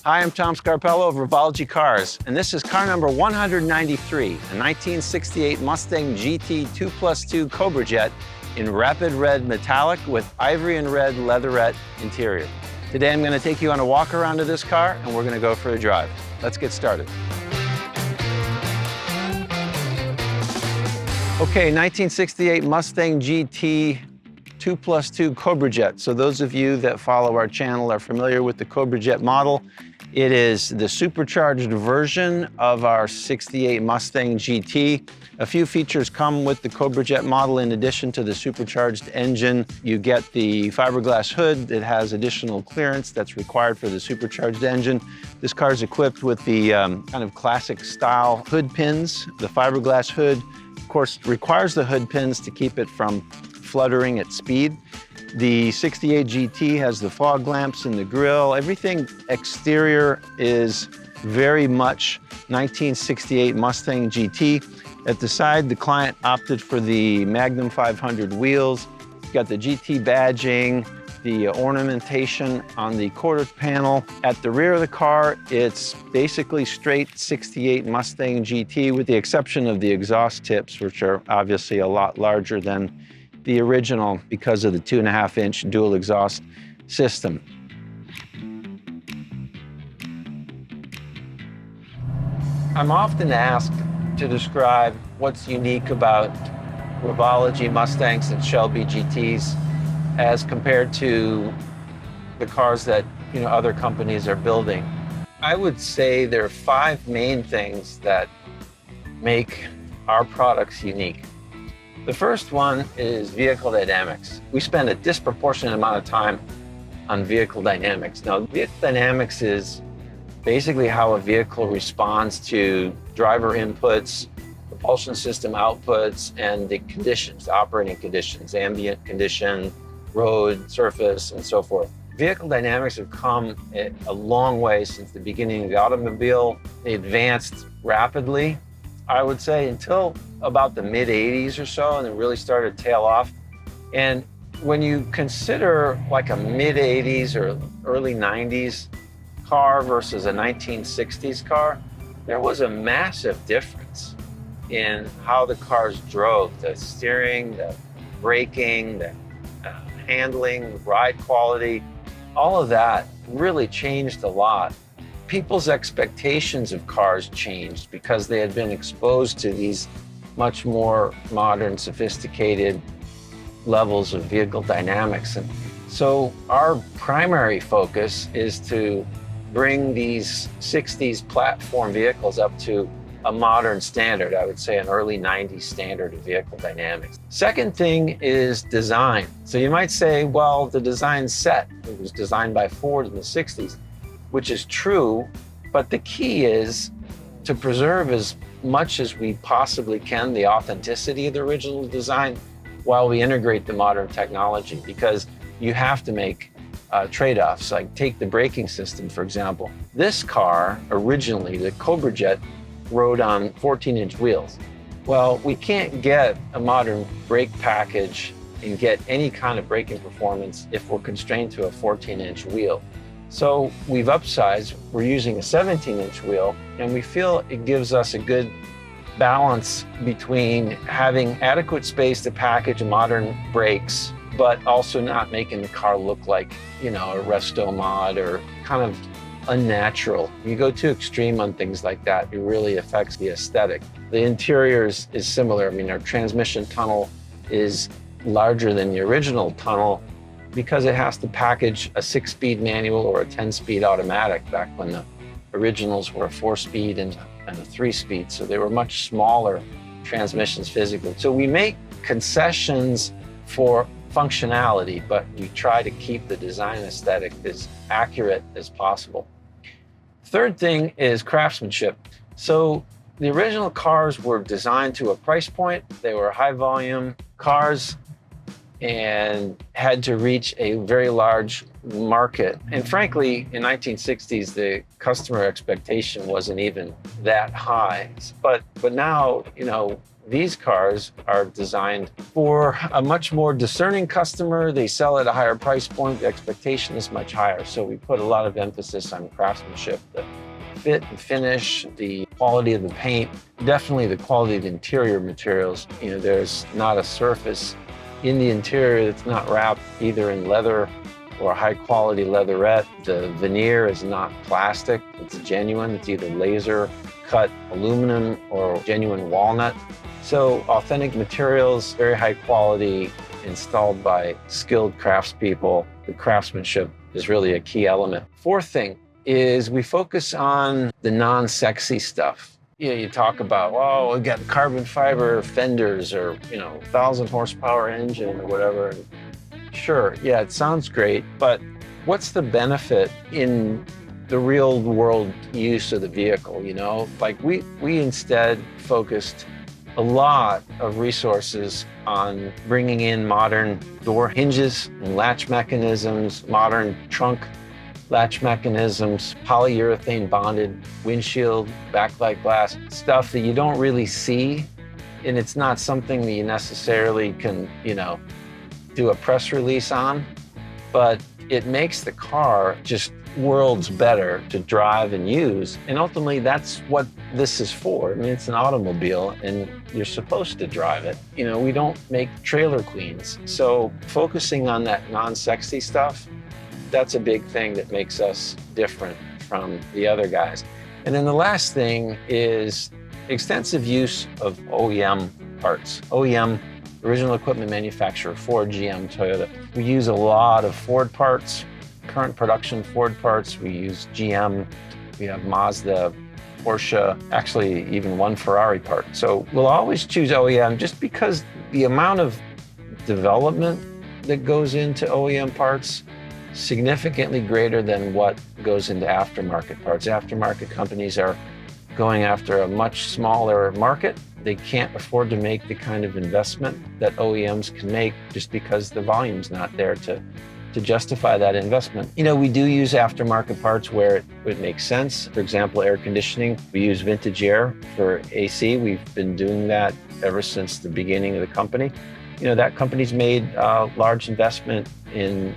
Hi, I'm Tom Scarpello of Revology Cars, and this is car number 193, a 1968 Mustang GT 2+2 Cobra Jet in rapid red metallic with ivory and red leatherette interior. Today I'm going to take you on a walk around of this car, and we're going to go for a drive. Let's get started. Okay, 1968 Mustang GT 2+2 Cobra Jet. So those of you that follow our channel are familiar with the Cobra Jet model. It is the supercharged version of our 68 Mustang GT. A few features come with the Cobra Jet model. In addition to the supercharged engine, you get the fiberglass hood that has additional clearance that's required for the supercharged engine. This car is equipped with the kind of classic style hood pins. The fiberglass hood, of course, requires the hood pins to keep it from fluttering at speed. The 68 GT has the fog lamps in the grille. Everything exterior is very much 1968 Mustang GT. At the side, the client opted for the Magnum 500 wheels. You've got the GT badging, the ornamentation on the quarter panel. At the rear of the car, it's basically straight 68 Mustang GT with the exception of the exhaust tips, which are obviously a lot larger than the original because of the 2.5-inch dual exhaust system. I'm often asked to describe what's unique about Revology Mustangs and Shelby GTs as compared to the cars that other companies are building. I would say there are 5 main things that make our products unique. The first one is vehicle dynamics. We spend a disproportionate amount of time on vehicle dynamics. Now, vehicle dynamics is basically how a vehicle responds to driver inputs, propulsion system outputs, and the conditions, the operating conditions, ambient condition, road, surface, and so forth. Vehicle dynamics have come a long way since the beginning of the automobile. They advanced rapidly, I would say, until about the mid-'80s or so, and it really started to tail off. And when you consider like a mid-'80s or early '90s car versus a 1960s car, there was a massive difference in how the cars drove. The steering, the braking, the handling, ride quality, all of that really changed a lot. People's expectations of cars changed because they had been exposed to these much more modern, sophisticated levels of vehicle dynamics. And so our primary focus is to bring these 60s platform vehicles up to a modern standard, I would say an early 90s standard of vehicle dynamics. Second thing is design. So you might say, well, the design's set. It was designed by Ford in the 60s, which is true, but the key is to preserve as much as we possibly can the authenticity of the original design while we integrate the modern technology, because you have to make trade-offs. Like take the braking system, for example. This car, originally, the Cobra Jet, rode on 14-inch wheels. Well, we can't get a modern brake package and get any kind of braking performance if we're constrained to a 14-inch wheel. So we've upsized, we're using a 17-inch wheel, and we feel it gives us a good balance between having adequate space to package modern brakes, but also not making the car look like, a resto mod or kind of unnatural. You go too extreme on things like that, it really affects the aesthetic. The interior is similar. I mean, our transmission tunnel is larger than the original tunnel because it has to package a 6-speed manual or a 10-speed automatic back when the originals were a 4-speed and a 3-speed. So they were much smaller transmissions physically. So we make concessions for functionality, but we try to keep the design aesthetic as accurate as possible. Third thing is craftsmanship. So the original cars were designed to a price point. They were high volume cars and had to reach a very large market. And frankly, in 1960s, the customer expectation wasn't even that high. But now, These cars are designed for a much more discerning customer. They sell at a higher price point. The expectation is much higher. So we put a lot of emphasis on craftsmanship, the fit and finish, the quality of the paint, definitely the quality of the interior materials. You know, there's not a surface in the interior that's not wrapped either in leather or high quality leatherette. The veneer is not plastic, it's genuine. It's either laser cut aluminum or genuine walnut. So authentic materials, very high quality, installed by skilled craftspeople. The craftsmanship is really a key element. Fourth thing is we focus on the non-sexy stuff. You know, you talk about, oh, we got carbon fiber fenders or, 1,000 horsepower engine or whatever. Sure, yeah, it sounds great, but what's the benefit in the real world use of the vehicle, Like we instead focused a lot of resources on bringing in modern door hinges and latch mechanisms, modern trunk latch mechanisms, polyurethane bonded windshield, backlight glass, stuff that you don't really see. And it's not something that you necessarily can, do a press release on, but it makes the car just worlds better to drive and use. And ultimately, that's what this is for. I mean, it's an automobile and you're supposed to drive it. We don't make trailer queens. So focusing on that non-sexy stuff, that's a big thing that makes us different from the other guys. And then the last thing is extensive use of OEM parts. OEM, original equipment manufacturer, Ford, GM, Toyota. We use a lot of Ford parts, current production Ford parts. We use GM, we have Mazda, Porsche, actually even one Ferrari part. So we'll always choose OEM just because the amount of development that goes into OEM parts significantly greater than what goes into aftermarket parts. Aftermarket companies are going after a much smaller market. They can't afford to make the kind of investment that OEMs can make just because the volume's not there to justify that investment. We do use aftermarket parts where it makes sense. For example, air conditioning, we use Vintage Air for AC. We've been doing that ever since the beginning of the company. That company's made a large investment in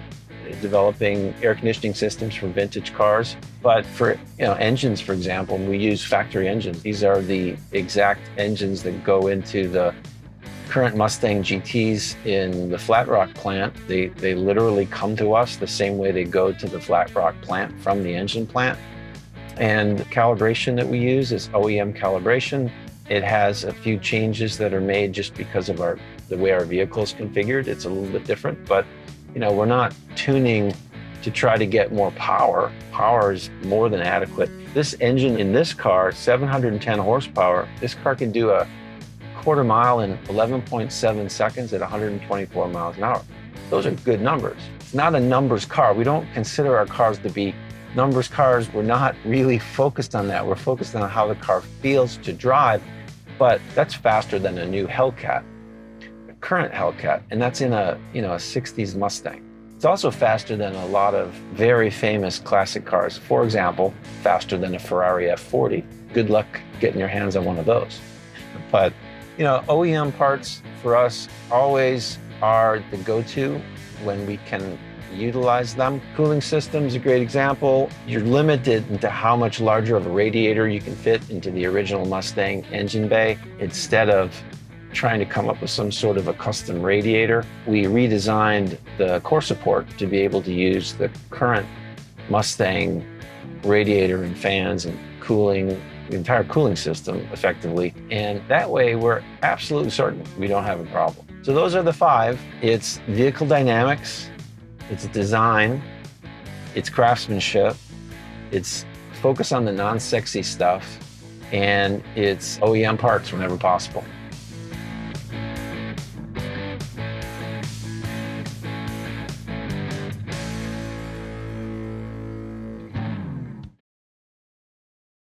developing air conditioning systems for vintage cars. But for engines, for example, we use factory engines. These are the exact engines that go into the current Mustang GTs in the Flat Rock plant. They literally come to us the same way they go to the Flat Rock plant from the engine plant. And the calibration that we use is OEM calibration. It has a few changes that are made just because of the way our vehicle is configured. It's a little bit different, but we're not tuning to try to get more power. Power is more than adequate. This engine in this car, 710 horsepower, this car can do a quarter mile in 11.7 seconds at 124 miles an hour. Those are good numbers. It's not a numbers car. We don't consider our cars to be numbers cars. We're not really focused on that. We're focused on how the car feels to drive, but that's faster than a new Hellcat. Current Hellcat, and that's in a 60s Mustang. It's also faster than a lot of very famous classic cars. For example, faster than a Ferrari F40. Good luck getting your hands on one of those. But OEM parts for us always are the go-to when we can utilize them. Cooling system's a great example. You're limited into how much larger of a radiator you can fit into the original Mustang engine bay. Instead of trying to come up with some sort of a custom radiator, we redesigned the core support to be able to use the current Mustang radiator and fans and cooling, the entire cooling system effectively. And that way we're absolutely certain we don't have a problem. So those are the five. It's vehicle dynamics, it's design, it's craftsmanship, it's focus on the non-sexy stuff, and it's OEM parts whenever possible.